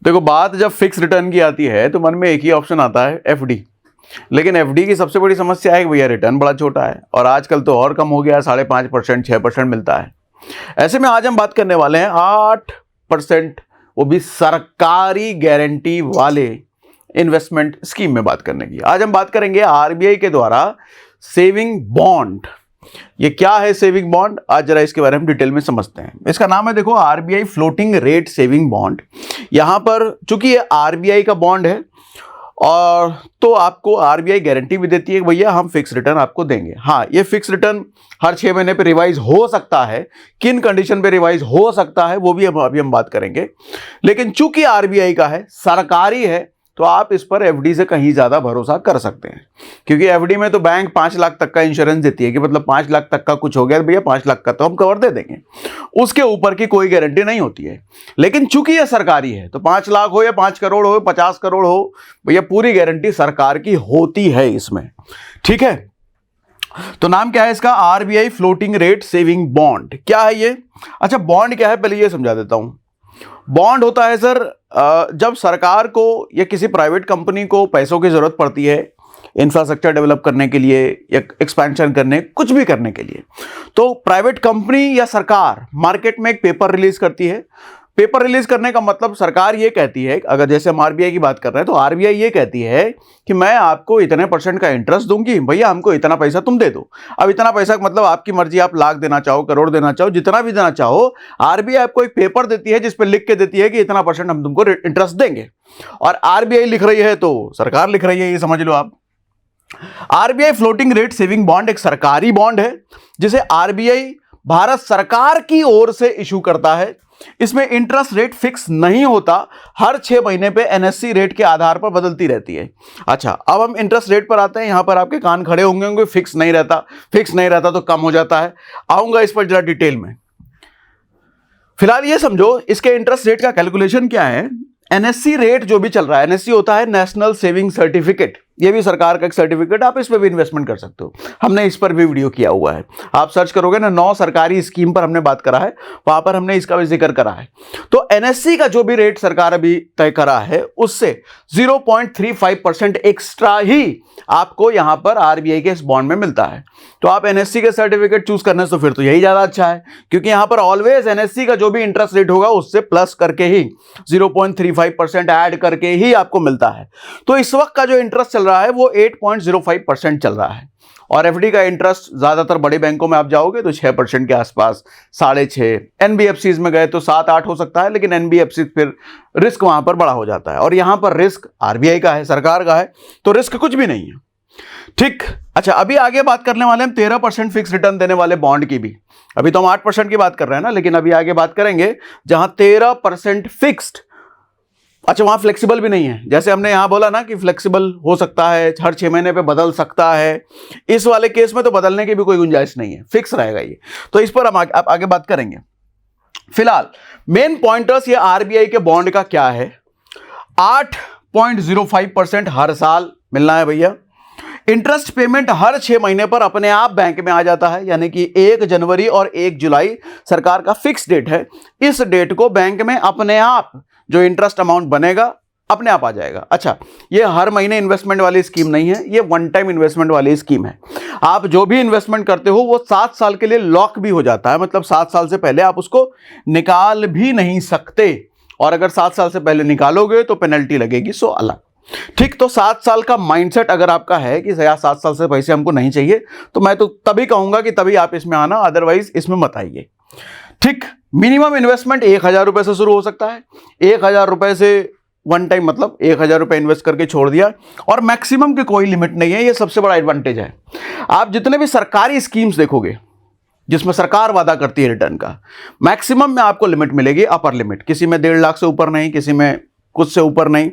देखो, बात जब फिक्स रिटर्न की आती है तो मन में एक ही ऑप्शन आता है, एफडी। लेकिन एफडी की सबसे बड़ी समस्या है कि भैया रिटर्न बड़ा छोटा है, और आजकल तो और कम हो गया, 5.5%, 6% मिलता है। ऐसे में आज हम बात करने वाले हैं 8%, वो भी सरकारी गारंटी वाले इन्वेस्टमेंट स्कीम में बात करने की। आज हम बात करेंगे आरबीआई के द्वारा सेविंग बॉन्ड। ये क्या है सेविंग बॉन्ड, आज जरा इसके बारे में डिटेल में समझते हैं। इसका नाम है, देखो, RBI floating rate saving bond. यहां पर चूंकि ये आरबीआई का बॉन्ड है, और तो आपको आरबीआई गारंटी भी देती है कि भैया हम फिक्स रिटर्न आपको देंगे। हाँ, ये फिक्स रिटर्न हर 6 महीने पे रिवाइज हो सकता है। किन कंडीशन पे रिवाइज हो सकता है वो भी अभी हम बात करेंगे। लेकिन चूंकि आरबीआई का है, सरकारी है, तो आप इस पर एफडी से कहीं ज्यादा भरोसा कर सकते हैं, क्योंकि एफडी में तो बैंक 5 लाख तक का इंश्योरेंस देती है कि मतलब 5 लाख तक का कुछ हो गया तो भैया 5 लाख का तो हम कवर दे देंगे, उसके ऊपर की कोई गारंटी नहीं होती है। लेकिन चूंकि ये सरकारी है तो 5 लाख हो या 5 करोड़ हो, 50 करोड़ हो, भैया पूरी गारंटी सरकार की होती है इसमें। ठीक है, तो नाम क्या है इसका, RBI floating rate saving bond. क्या है ये? अच्छा, बॉन्ड क्या है पहले ये समझा देता हूं। बॉन्ड होता है सर, जब सरकार को या किसी प्राइवेट कंपनी को पैसों की जरूरत पड़ती है इंफ्रास्ट्रक्चर डेवलप करने के लिए या एक्सपेंशन करने, कुछ भी करने के लिए, तो प्राइवेट कंपनी या सरकार मार्केट में एक पेपर रिलीज करती है। पेपर रिलीज करने का मतलब मतलब ये कहती है, अगर जैसे हम आरबीआई की बात कर रहे हैं तो आरबीआई ये कहती है कि मैं आपको इतने % का इंटरेस्ट दूंगी, भैया हमको इतना पैसा तुम दे दो। अब इतना पैसा मतलब आपकी मर्जी, आप लाख देना चाहो, करोड़ देना चाहो, जितना भी देना चाहो, आरबीआई आपको एक पेपर देती है जिसपे लिख के देती है कि इतना % हम तुमको इंटरेस्ट देंगे। और आरबीआई लिख रही है तो सरकार लिख रही है, ये समझ लो आप। RBI floating rate saving bond एक सरकारी बॉन्ड है जिसे आरबीआई भारत सरकार की ओर से इशू करता है। इसमें इंटरेस्ट रेट फिक्स नहीं होता, हर 6 महीने पे एनएससी रेट के आधार पर बदलती रहती है। अच्छा, अब हम इंटरेस्ट रेट पर आते हैं। यहां पर आपके कान खड़े होंगे, फिक्स नहीं रहता, फिक्स नहीं रहता तो कम हो जाता है। आऊंगा इस पर जरा डिटेल में। फिलहाल ये समझो इसके इंटरेस्ट रेट का कैलकुलेशन क्या है। एनएससी रेट जो भी चल रहा है, एनएससी होता है नेशनल सेविंग सर्टिफिकेट, ये भी सरकार का एक सर्टिफिकेट, आप इस पर भी इन्वेस्टमेंट कर सकते हो। हमने इस पर भी वीडियो किया हुआ है, आप सर्च करोगे ना, 9 सरकारी स्कीम पर हमने बात करा है, वहां पर हमने इसका भी जिक्र करा है। तो एनएससी का जो भी रेट सरकार अभी तय करा है उससे 0.35% एक्स्ट्रा ही आपको यहां पर आरबीआई के इस बॉन्ड में मिलता है। तो आप एनएससी के सर्टिफिकेट चूज करने से फिर तो यही ज्यादा अच्छा है, क्योंकि यहां पर ऑलवेज एनएससी का जो भी इंटरेस्ट रेट होगा उससे प्लस करके ही 0.35% ऐड करके ही आपको मिलता है। तो इस वक्त का जो इंटरेस्ट चल रहा है वो 8.05% चल रहा है, और एफडी का इंटरेस्ट ज्यादातर बड़े बैंकों में आप जाओगे तो 6% के आसपास, 6.5%। एनबीएफसीज में गए तो 7-8 हो सकता है, लेकिन एनबीएफसी फिर रिस्क वहां पर बड़ा हो जाता है, और यहां पर रिस्क आरबीआई का है, सरकार का है, तो रिस्क कुछ भी नहीं है। ठीक। अच्छा, अभी आगे बात करने वाले हम 13% फिक्स रिटर्न देने वाले बॉन्ड की भी। अभी तो हम 8% की बात कर रहे हैं ना, लेकिन अभी आगे बात करेंगे जहां 13% फिक्स्ड। अच्छा, वहां फ्लेक्सिबल भी नहीं है, जैसे हमने यहां बोला ना कि फ्लेक्सिबल हो सकता है, हर 6 महीने पे बदल सकता है। इस वाले केस में तो बदलने की भी कोई गुंजाइश नहीं है, फिक्स रहेगा ये। तो इस पर हम आगे बात करेंगे। फिलहाल मेन पॉइंटर्स ये आरबीआई के बॉन्ड का क्या है। 8.05% हर साल मिलना है भैया। इंटरेस्ट पेमेंट हर 6 महीने पर अपने आप बैंक में आ जाता है, यानी कि 1 जनवरी और 1 जुलाई सरकार का फिक्स डेट है। इस डेट को बैंक में अपने आप जो इंटरेस्ट अमाउंट बनेगा अपने आप आ जाएगा। अच्छा, ये हर महीने इन्वेस्टमेंट वाली स्कीम नहीं है, ये वन टाइम इन्वेस्टमेंट वाली स्कीम है। आप जो भी इन्वेस्टमेंट करते हो वो 7 साल के लिए लॉक भी हो जाता है, मतलब 7 साल से पहले आप उसको निकाल भी नहीं सकते, और अगर 7 साल से पहले निकालोगे तो पेनल्टी लगेगी, सो अलग। ठीक, तो 7 साल का माइंडसेट अगर आपका है कि 7 साल से पैसे हमको नहीं चाहिए, तो मैं तो तभी कहूंगा कि तभी आप इसमें आना, अदरवाइज इसमें मत आइए। ठीक, मिनिमम इन्वेस्टमेंट 1000 रुपए से शुरू हो सकता है। 1000 रुपए से वन टाइम, मतलब 1000 रुपए इन्वेस्ट करके छोड़ दिया, और मैक्सिमम की कोई लिमिट नहीं है। ये सबसे बड़ा एडवांटेज है। आप जितने भी सरकारी स्कीम्स देखोगे जिसमें सरकार वादा करती है रिटर्न का, मैक्सिमम में आपको लिमिट मिलेगी, अपर लिमिट। किसी में 1.5 लाख से ऊपर नहीं, किसी में कुछ से ऊपर नहीं।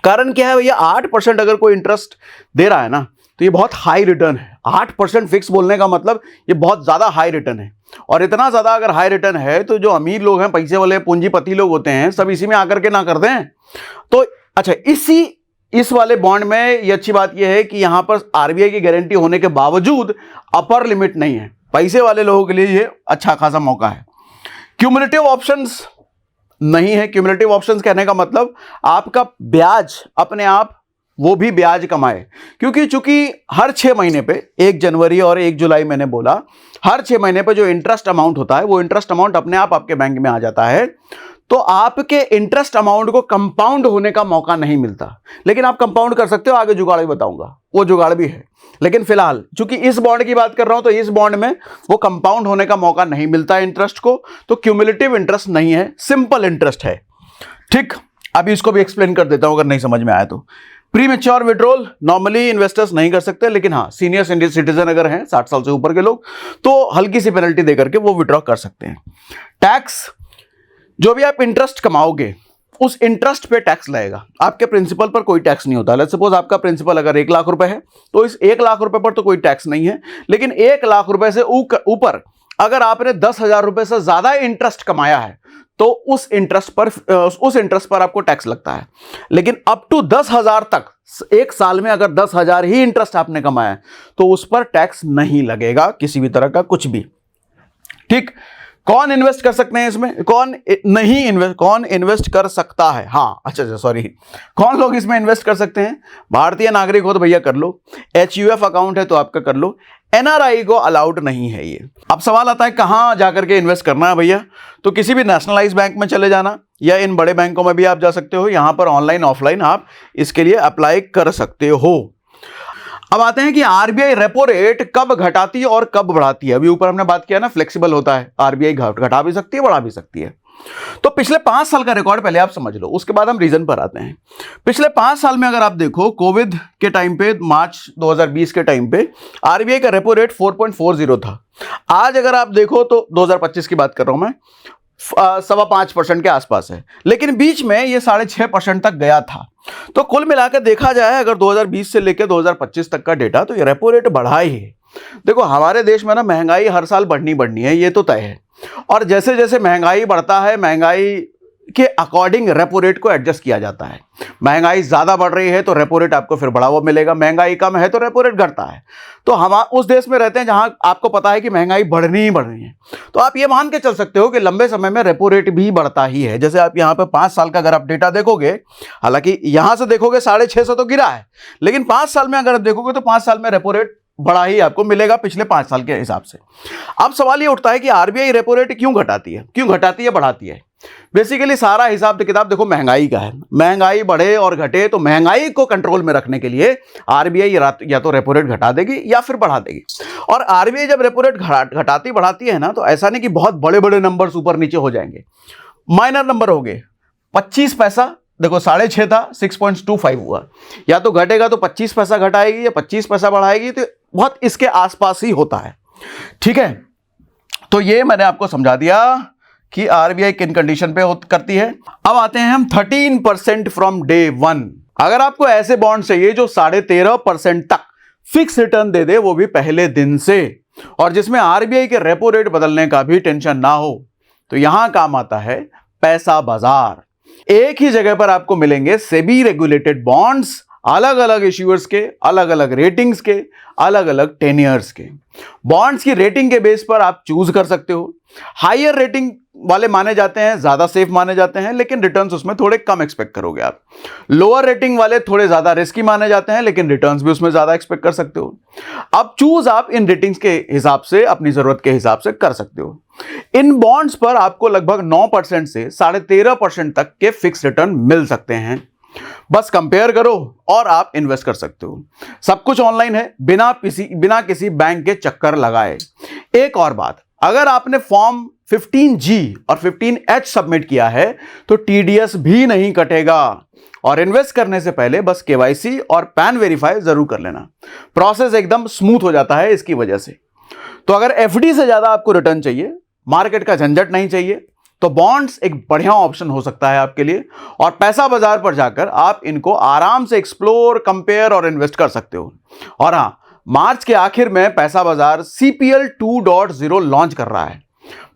कारण क्या है भैया, 8% अगर कोई इंटरेस्ट दे रहा है ना, तो ये बहुत हाई रिटर्न है। 8% फिक्स बोलने का मतलब ये बहुत ज्यादा हाई रिटर्न है, और इतना ज्यादा अगर हाई रिटर्न है तो जो अमीर लोग हैं, पैसे वाले पूंजीपति लोग होते हैं, सब इसी में आकर के ना कर दें। तो अच्छा, इस वाले बॉन्ड में ये अच्छी बात यह है कि यहां पर आरबीआई की गारंटी होने के बावजूद अपर लिमिट नहीं है। पैसे वाले लोगों के लिए ये अच्छा खासा मौका है। क्यूमुलेटिव ऑप्शंस नहीं है। क्यूमुलेटिव ऑप्शंस कहने का मतलब आपका ब्याज अपने आप वो भी ब्याज कमाए, क्योंकि चूंकि हर 6 महीने पे 1 जनवरी और 1 जुलाई मैंने बोला, हर 6 महीने पे जो इंटरेस्ट अमाउंट होता है वो इंटरेस्ट अमाउंट अपने आप आपके बैंक में आ जाता है, तो आपके इंटरेस्ट अमाउंट को कंपाउंड होने का मौका नहीं मिलता। लेकिन आप कंपाउंड कर सकते हो, आगे जुगाड़ भी बताऊंगा, वो जुगाड़ भी है। लेकिन फिलहाल चूंकि इस बॉन्ड की बात कर रहा हूं तो इस बॉन्ड में वो कंपाउंड होने का मौका नहीं मिलता है इंटरेस्ट को, तो क्यूमुलेटिव इंटरेस्ट नहीं है, सिंपल इंटरेस्ट है। ठीक, अभी इसको भी एक्सप्लेन कर देता हूं अगर नहीं समझ में आया तो। Pre mature withdrawal normally investors नहीं कर सकते, लेकिन हाँ सीनियर सिटीजन अगर हैं 60 साल से ऊपर के लोग तो हल्की सी पेनल्टी देकर के वो विड्रॉ कर सकते हैं। टैक्स, जो भी आप इंटरेस्ट कमाओगे उस इंटरेस्ट पे टैक्स लगेगा, आपके प्रिंसिपल पर कोई टैक्स नहीं होता। लेट्स सपोज आपका प्रिंसिपल अगर 1 लाख रुपए है तो इस 1 लाख रुपए पर तो कोई टैक्स नहीं है, लेकिन 1 लाख रुपए से ऊपर अगर आपने 10,000 रुपए से ज्यादा इंटरेस्ट कमाया है तो उस इंटरेस्ट पर आपको टैक्स लगता है। लेकिन अप टू 10,000 तक एक साल में अगर 10,000 ही इंटरेस्ट आपने कमाया है तो उस पर टैक्स नहीं लगेगा किसी भी तरह का कुछ भी। ठीक, कौन इन्वेस्ट कर सकते हैं इसमें, कौन इन्वेस्ट कर सकता है, हाँ अच्छा सॉरी, कौन लोग इसमें इन्वेस्ट कर सकते हैं? भारतीय नागरिक हो तो भैया कर लो, HUF अकाउंट है तो आपका कर लो, NRI को अलाउड नहीं है ये। अब सवाल आता है कहां जाकर के इन्वेस्ट करना है भैया, तो किसी भी नेशनलाइज बैंक में चले जाना या इन बड़े बैंकों में भी आप जा सकते हो, यहां पर ऑनलाइन ऑफलाइन आप इसके लिए अप्लाई कर सकते हो। अब आते हैं कि आरबीआई रेपो रेट कब घटाती है और कब बढ़ाती है। अभी ऊपर हमने बात किया ना, फ्लेक्सिबल होता है, आरबीआई घटा भी सकती है बढ़ा भी सकती है। तो पिछले 5 साल का रिकॉर्ड पहले आप समझ लो, उसके बाद हम रीजन पर आते हैं। पिछले 5 साल में अगर आप देखो, कोविड के टाइम पे मार्च 2020 के टाइम पे आरबीआई का रेपो रेट 4.40 था। आज अगर आप देखो तो 2025 की बात कर रहा हूं मैं, 5.25% के आसपास है, लेकिन बीच में ये 6.5% तक गया था। तो कुल मिलाकर देखा जाए अगर 2020 से लेकर 2025 तक का डेटा, तो ये रेपो रेट बढ़ा ही है। देखो हमारे देश में ना महंगाई हर साल बढ़नी है, ये तो तय है, और जैसे जैसे महंगाई बढ़ता है महंगाई के अकॉर्डिंग रेपो रेट को एडजस्ट किया जाता है। महंगाई ज्यादा बढ़ रही है तो रेपो रेट आपको फिर बढ़ावा मिलेगा, महंगाई कम है तो रेपो रेट घटता है। तो हम उस देश में रहते हैं जहां आपको पता है कि महंगाई बढ़नी ही बढ़नी है, तो आप ये मान के चल सकते हो कि लंबे समय में रेपो रेट भी बढ़ता ही है। जैसे आप यहाँ पे 5 साल का अगर आप डेटा देखोगे, हालांकि यहां से देखोगे 650 तो गिरा है, लेकिन 5 साल में अगर आप देखोगे तो 5 साल में रेपो रेट बड़ा ही आपको मिलेगा पिछले 5 साल के हिसाब से। अब सवाल ये उठता है कि आरबीआई रेपो रेट क्यों घटाती है बढ़ाती है। बेसिकली सारा हिसाब किताब देखो महंगाई का है, महंगाई बढ़े और घटे तो महंगाई को कंट्रोल में रखने के लिए आरबीआई या तो रेपो रेट घटा देगी या फिर बढ़ा देगी। और आरबीआई जब रेपो रेट घटाती बढ़ाती है ना, तो ऐसा नहीं कि बहुत बड़े बड़े नंबर्स ऊपर नीचे हो जाएंगे, माइनर नंबर हो गए। 25 पैसा देखो 6.5 था, 6.25 हुआ, या तो घटेगा तो 25 पैसा घटाएगी या 25 पैसा बढ़ाएगी, तो बहुत इसके आसपास ही होता है। ठीक है, तो ये मैंने आपको समझा दिया कि आरबीआई किन कंडीशन पे करती है। अब आते हैं हम 13% फ्रॉम डे 1। अगर आपको ऐसे बॉन्ड चाहिए जो 13.5% तक फिक्स रिटर्न दे दे, वो भी पहले दिन से, और जिसमें आरबीआई के रेपो रेट बदलने का भी टेंशन ना हो, तो यहां काम आता है पैसा बाजार। एक ही जगह पर आपको मिलेंगे सेबी रेगुलेटेड बॉन्ड्स, अलग अलग इश्यूअर्स के, अलग अलग रेटिंग्स के, अलग अलग टेन्योर्स के। बॉन्ड्स की रेटिंग के बेस पर आप चूज कर सकते हो। हायर रेटिंग वाले माने जाते हैं, ज्यादा सेफ माने जाते हैं, लेकिन रिटर्न्स उसमें थोड़े कम एक्सपेक्ट करोगे आप। लोअर रेटिंग वाले थोड़े ज्यादा रिस्की माने जाते हैं, लेकिन रिटर्न्स भी उसमें ज्यादा एक्सपेक्ट कर सकते हो। अब चूज आप इन रेटिंग्स के हिसाब से, अपनी जरूरत के हिसाब से कर सकते हो। इन बॉन्ड्स पर आपको लगभग 9% से 13.5% तक के फिक्स रिटर्न मिल सकते हैं। बस कंपेयर करो और आप इन्वेस्ट कर सकते हो। सब कुछ ऑनलाइन है, बिना किसी बैंक के चक्कर लगाए। एक और बात, अगर आपने फॉर्म 15G और 15H सबमिट किया है तो TDS भी नहीं कटेगा। और इन्वेस्ट करने से पहले बस KYC और पैन वेरीफाई जरूर कर लेना, प्रोसेस एकदम स्मूथ हो जाता है इसकी वजह से। तो अगर FD से ज्यादा आपको रिटर्न चाहिए, मार्केट का झंझट नहीं चाहिए, तो बॉन्ड्स एक बढ़िया ऑप्शन हो सकता है आपके लिए। और पैसा बाजार पर जाकर आप इनको आराम से एक्सप्लोर, कंपेयर और इन्वेस्ट कर सकते हो। और हाँ, मार्च के आखिर में पैसा बाजार CPL 2.0 लॉन्च कर रहा है।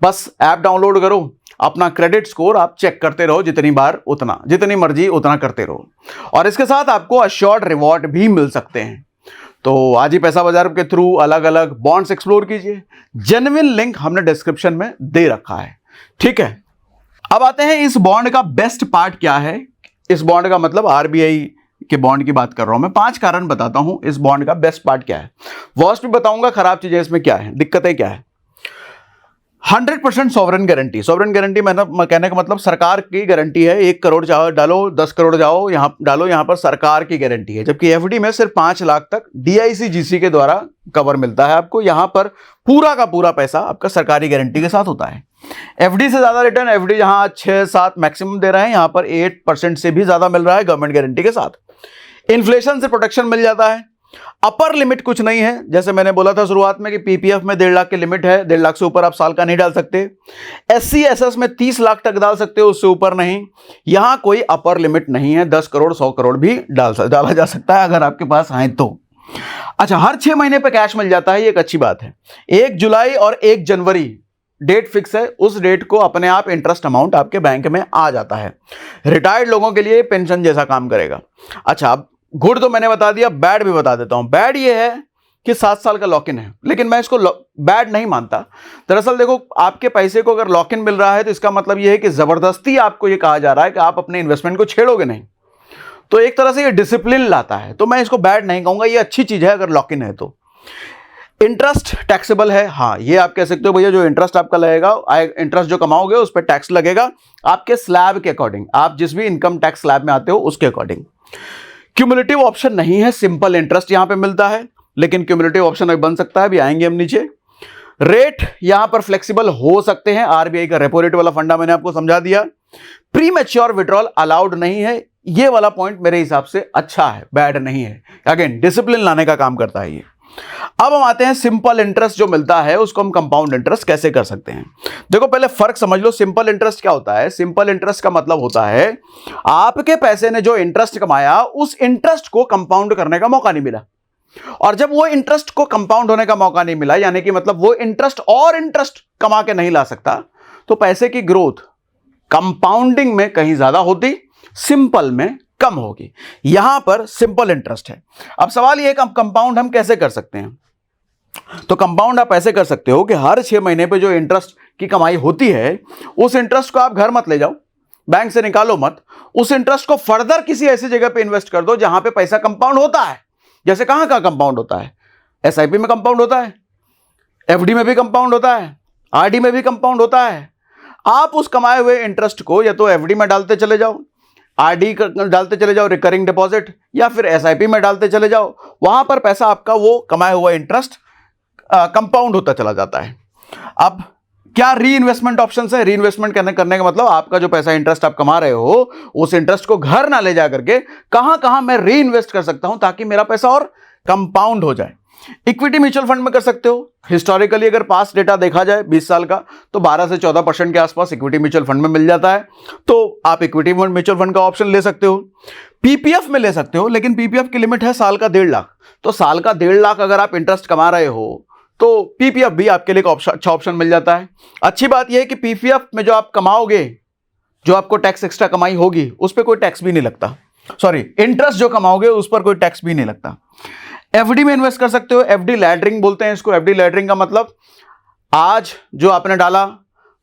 बस ऐप डाउनलोड करो, अपना क्रेडिट स्कोर आप चेक करते रहो, जितनी मर्जी उतना करते रहो, और इसके साथ आपको अश्योर्ड रिवॉर्ड भी मिल सकते हैं। तो आज ही पैसा बाजार के थ्रू अलग अलग बॉन्ड्स एक्सप्लोर कीजिए। जेन्युइन लिंक हमने डिस्क्रिप्शन में दे रखा है, ठीक है। अब आते हैं इस बॉन्ड का बेस्ट पार्ट क्या है। इस बॉन्ड का मतलब आरबीआई के बॉन्ड की बात कर रहा हूं मैं। 5 कारण बताता हूं इस बॉन्ड का बेस्ट पार्ट क्या है, वर्स्ट भी बताऊंगा, खराब चीजें इसमें क्या है, दिक्कतें क्या है। 100% सॉवरेन गारंटी। सॉवरेन गारंटी कहने का मतलब सरकार की गारंटी है। 1 करोड़ चाहो डालो, 10 करोड़ जाओ यहां डालो, यहां पर सरकार की गारंटी है। जबकि एफडी में सिर्फ 5 लाख तक डीआईसीजीसी के द्वारा कवर मिलता है आपको। यहां पर पूरा का पूरा पैसा आपका सरकारी गारंटी के साथ होता है। एफडी से ज्यादा रिटर्न, एफडी जहां 6-7 मैक्सिमम दे रहे हैं, यहां पर 8% से भी ज्यादा मिल रहा है गवर्नमेंट गारंटी के साथ। इन्फ्लेशन से प्रोटेक्शन मिल जाता है। अपर लिमिट कुछ नहीं है, जैसे मैंने बोला था शुरुआत में कि पीपीएफ में 1.5 लाख की लिमिट है, 1.5 लाख से ऊपर आप साल का नहीं डाल सकते। एससी एसएस में 30 लाख तक डाल सकते हो, उससे ऊपर नहीं। यहां कोई अपर लिमिट नहीं है, 10 करोड़ 100 करोड़ भी डाला जा सकता है अगर आपके पास है तो। अच्छा, हर 6 महीने पे कैश मिल जाता है, ये एक अच्छी बात है। 1 जुलाई और 1 जनवरी डेट फिक्स है, उस डेट को अपने आप इंटरेस्ट अमाउंट आपके बैंक में आ जाता है। रिटायर्ड लोगों के लिए पेंशन जैसा काम करेगा। अच्छा, अब गुड तो मैंने बता दिया, बैड भी बता देता हूं। बैड ये है कि 7 साल का लॉक इन है, लेकिन मैं इसको बैड नहीं मानता। दरअसल देखो, आपके पैसे को अगर लॉक इन मिल रहा है तो इसका मतलब ये है कि जबरदस्ती आपको ये कहा जा रहा है कि आप अपने इन्वेस्टमेंट को छेड़ोगे नहीं। तो एक तरह से ये डिसिप्लिन लाता है, तो मैं इसको बैड नहीं कहूंगा, ये अच्छी चीज है अगर लॉक इन है तो। इंटरेस्ट टैक्सेबल है, हाँ, ये आप कह सकते हो भैया जो इंटरेस्ट आपका लगेगा, इंटरेस्ट जो कमाओगे उस पर टैक्स लगेगा आपके स्लैब के अकॉर्डिंग, आप जिस भी इनकम टैक्स स्लैब में आते हो उसके अकॉर्डिंग। क्यूमुलेटिव ऑप्शन नहीं है, सिंपल इंटरेस्ट यहां पे मिलता है, लेकिन क्यूमुलेटिव ऑप्शन अभी बन सकता है, अभी आएंगे हम नीचे। रेट यहां पर फ्लेक्सिबल हो सकते हैं, आरबीआई का रेपो रेट वाला फंडा मैंने आपको समझा दिया। प्री मैच्योर विड्रॉल अलाउड नहीं है, ये वाला पॉइंट मेरे हिसाब से अच्छा है, बैड नहीं है। अगेन डिसिप्लिन लाने का काम करता है ये। अब हम आते हैं सिंपल इंटरेस्ट जो मिलता है उसको हम कंपाउंड इंटरेस्ट कैसे कर सकते हैं। देखो पहले फर्क समझ लो, सिंपल इंटरेस्ट क्या होता है। सिंपल इंटरेस्ट का मतलब होता है आपके पैसे ने जो इंटरेस्ट कमाया उस इंटरेस्ट को कंपाउंड करने का मौका नहीं मिला, और जब वो इंटरेस्ट को कंपाउंड होने का मौका नहीं मिला, यानी कि मतलब वो इंटरेस्ट और इंटरेस्ट कमा के नहीं ला सकता, तो पैसे की ग्रोथ कंपाउंडिंग में कहीं ज्यादा होती, सिंपल में कम होगी। यहां पर सिंपल इंटरेस्ट है। अब सवाल यह है कि कंपाउंड हम कैसे कर सकते हैं। तो कंपाउंड आप ऐसे कर सकते हो कि हर 6 महीने पे जो इंटरेस्ट की कमाई होती है उस इंटरेस्ट को आप घर मत ले जाओ, बैंक से निकालो मत, उस इंटरेस्ट को फर्दर किसी ऐसी जगह पे इन्वेस्ट कर दो जहां पे पैसा कंपाउंड होता है। जैसे कहां कहां कंपाउंड होता है, एसआईपी में कंपाउंड होता है, एफडी में भी कंपाउंड होता है, आरडी में भी कंपाउंड होता है। आप उस कमाए हुए इंटरेस्ट को या तो एफडी में डालते चले जाओ, आरडी डालते चले जाओ रिकरिंग डिपॉजिट, या फिर एसआईपी में डालते चले जाओ, वहां पर पैसा आपका वो कमाया हुआ इंटरेस्ट कंपाउंड होता चला जाता है। अब क्या री इन्वेस्टमेंट ऑप्शन है। री इन्वेस्टमेंट करने का मतलब आपका जो पैसा इंटरेस्ट आप कमा रहे हो उस इंटरेस्ट को घर ना ले जा करके कहां कहां मैं री इन्वेस्ट कर सकता हूं ताकि मेरा पैसा और कंपाउंड हो जाए। इक्विटी म्यूचुअल फंड में कर सकते हो। हिस्टोरिकली अगर पास डेटा देखा जाए 20 साल का, तो 12 से 14% के आसपास इक्विटी म्यूचुअल फंड में मिल जाता है, तो आप इक्विटी म्यूचुअल फंड का ऑप्शन ले सकते हो। पीपीएफ में ले सकते हो, लेकिन पीपीएफ की लिमिट है साल का 1.5 लाख। तो साल का 1.5 लाख अगर आप इंटरेस्ट कमा रहे हो तो पीपीएफ भी आपके लिए अच्छा ऑप्शन मिल जाता है। अच्छी बात यह है कि पीपीएफ में जो आप कमाओगे, जो आपको टैक्स एक्स्ट्रा कमाई होगी उस पर कोई टैक्स भी नहीं लगता, सॉरी इंटरेस्ट जो कमाओगे उस पर कोई टैक्स भी नहीं लगता। एफडी में इन्वेस्ट कर सकते हो, एफडी लैडरिंग बोलते हैं इसको। एफडी लैडरिंग का मतलब आज जो आपने डाला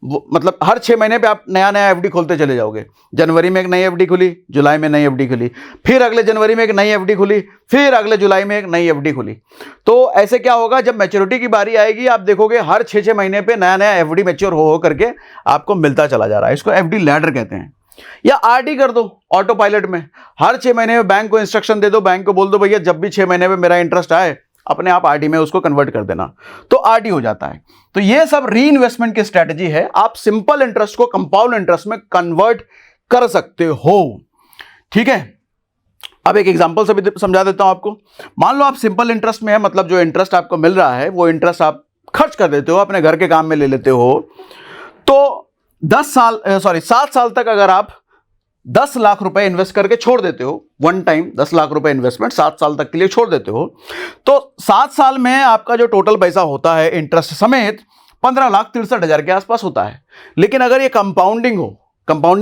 मतलब हर 6 महीने पे आप नया नया एफडी खोलते चले जाओगे। जनवरी में एक नई एफडी खुली, जुलाई में नई एफडी खुली, फिर अगले जनवरी में एक नई एफडी खुली, फिर अगले जुलाई में एक नई एफडी खुली। तो ऐसे क्या होगा, जब मैच्योरिटी की बारी आएगी आप देखोगे हर 6-6 महीने पे नया नया एफडी मैच्योर हो करके आपको मिलता चला जा रहा है। इसको एफडी लैडर कहते हैं। या आरडी कर दो ऑटो पायलट में, हर 6 महीने में बैंक को इंस्ट्रक्शन दे दो, बैंक को बोल दो भैया जब भी 6 महीने में मेरा इंटरेस्ट आए अपने आप आरडी में उसको कन्वर्ट कर देना, तो आरडी हो जाता है। तो ये सब री इन्वेस्टमेंट की स्ट्रेटजी है। आप सिंपल इंटरेस्ट को कंपाउंड इंटरेस्ट में कन्वर्ट कर सकते हो, ठीक है। अब एक एग्जांपल से भी समझा देता हूं आपको। मान लो आप सिंपल इंटरेस्ट में है, मतलब जो इंटरेस्ट आपको मिल रहा है वो इंटरेस्ट आप खर्च कर देते हो, अपने घर के काम में ले लेते हो। तो 7 साल तक अगर आप 10 लाख रुपए इन्वेस्ट करके छोड़ देते हो, वन टाइम 10 लाख रुपए इन्वेस्टमेंट 7 साल तक के लिए छोड़ देते हो, तो 7 साल में आपका जो टोटल पैसा होता है इंटरेस्ट समेत 15,63,000 के आसपास होता है। लेकिन अगर ये कंपाउंडिंग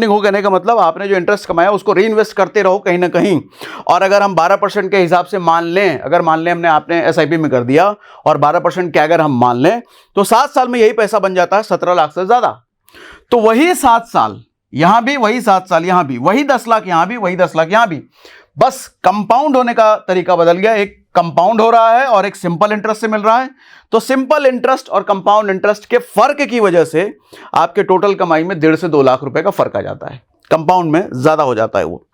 हो कहने का मतलब आपने जो इंटरेस्ट कमाया उसको री इन्वेस्ट करते रहो कहीं ना कहीं। और अगर हम 12% के हिसाब से मान लें, हमने आपने एसआईपी में कर दिया और 12% के अगर हम मान लें, तो 7 साल में यही पैसा बन जाता है 17 लाख से ज्यादा। तो वही 7 साल यहां भी वही 7 साल, यहां भी वही 10 लाख, यहां भी वही 10 लाख, यहां भी, बस कंपाउंड होने का तरीका बदल गया। एक कंपाउंड हो रहा है और एक सिंपल इंटरेस्ट से मिल रहा है। तो सिंपल इंटरेस्ट और कंपाउंड इंटरेस्ट के फर्क की वजह से आपके टोटल कमाई में 1.5 से 2 लाख रुपए का फर्क आ जाता है। कंपाउंड में ज्यादा हो जाता है वो।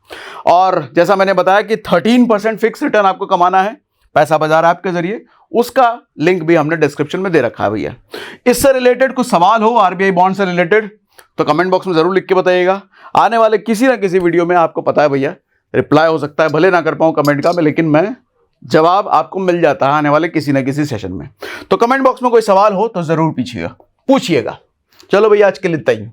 और जैसा मैंने बताया कि 13% फिक्स रिटर्न आपको कमाना है पैसा बाजार ऐप के जरिए, उसका लिंक भी हमने डिस्क्रिप्शन में दे रखा है भैया। इससे रिलेटेड कुछ सवाल हो आरबीआई बॉन्ड से रिलेटेड तो कमेंट बॉक्स में जरूर लिख के बताइएगा। आने वाले किसी ना किसी वीडियो में आपको पता है भैया रिप्लाई हो सकता है, भले ना कर पाऊं कमेंट का मैं, लेकिन मैं जवाब आपको मिल जाता है आने वाले किसी ना किसी सेशन में। तो कमेंट बॉक्स में कोई सवाल हो तो जरूर पूछिएगा। चलो भैया आज के लिए इतना ही।